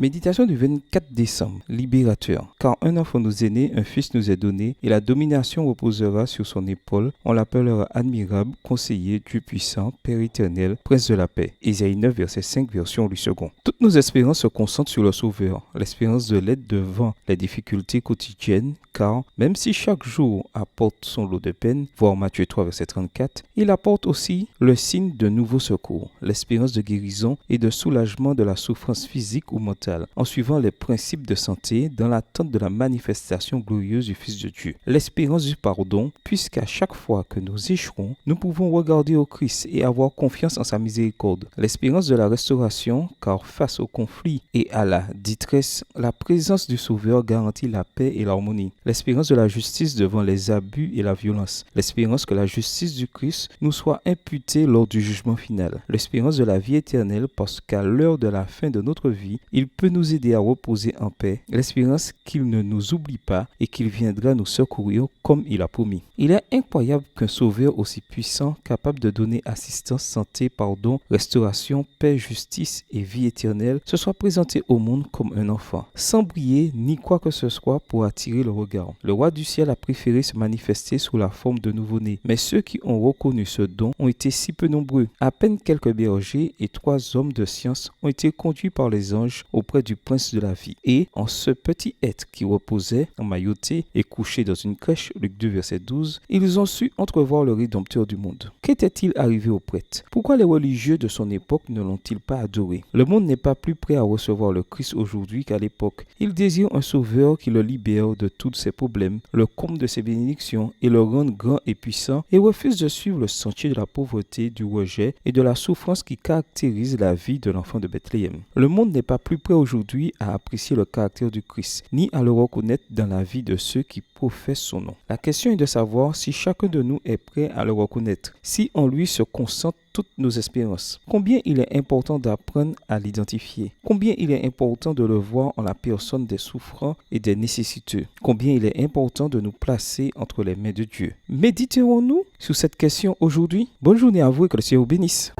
Méditation du 24 décembre, libérateur. Car un enfant nous est né, un fils nous est donné, et la domination reposera sur son épaule. On l'appellera admirable, conseiller, Dieu puissant, Père éternel, prince de la paix. Ésaïe 9, verset 5, version Louis II. Toutes nos espérances se concentrent sur le Sauveur, l'espérance de l'aide devant les difficultés quotidiennes, car même si chaque jour apporte son lot de peine, voir Matthieu 3, verset 34, il apporte aussi le signe de nouveau secours, l'espérance de guérison et de soulagement de la souffrance physique ou mentale, en suivant les principes de santé dans l'attente de la manifestation glorieuse du Fils de Dieu. L'espérance du pardon, puisqu'à chaque fois que nous échouons, nous pouvons regarder au Christ et avoir confiance en sa miséricorde. L'espérance de la restauration, car face au conflit et à la détresse, la présence du Sauveur garantit la paix et l'harmonie. L'espérance de la justice devant les abus et la violence. L'espérance que la justice du Christ nous soit imputée lors du jugement final. L'espérance de la vie éternelle, parce qu'à l'heure de la fin de notre vie, il peut nous aider à reposer en paix. L'espérance qu'il ne nous oublie pas et qu'il viendra nous secourir comme il a promis. Il est incroyable qu'un Sauveur aussi puissant, capable de donner assistance, santé, pardon, restauration, paix, justice et vie éternelle, se soit présenté au monde comme un enfant, sans briller ni quoi que ce soit pour attirer le regard. Le roi du ciel a préféré se manifester sous la forme de nouveau-né, mais ceux qui ont reconnu ce don ont été si peu nombreux. À peine quelques bergers et 3 hommes de science ont été conduits par les anges auprès du prince de la vie. Et en ce petit être qui reposait, emmailloté et couché dans une crèche, Luc 2, verset 12, ils ont su entrevoir le Rédempteur du monde. Qu'était-il arrivé au prêtre? Pourquoi les religieux de son époque ne l'ont-ils pas adoré? Le monde n'est pas plus prêt à recevoir le Christ aujourd'hui qu'à l'époque. Il désire un sauveur qui le libère de tous ses problèmes, le comble de ses bénédictions et le rende grand et puissant, et refuse de suivre le sentier de la pauvreté, du rejet et de la souffrance qui caractérise la vie de l'enfant de Bethléem. Le monde n'est pas plus prêt aujourd'hui à apprécier le caractère du Christ, ni à le reconnaître dans la vie de ceux qui professent son nom. La question est de savoir si chacun de nous est prêt à le reconnaître, si en lui se concentrent toutes nos espérances. Combien il est important d'apprendre à l'identifier. Combien il est important de le voir en la personne des souffrants et des nécessiteux. Combien il est important de nous placer entre les mains de Dieu. Méditerons-nous sur cette question aujourd'hui? Bonne journée à vous et que le Seigneur vous bénisse.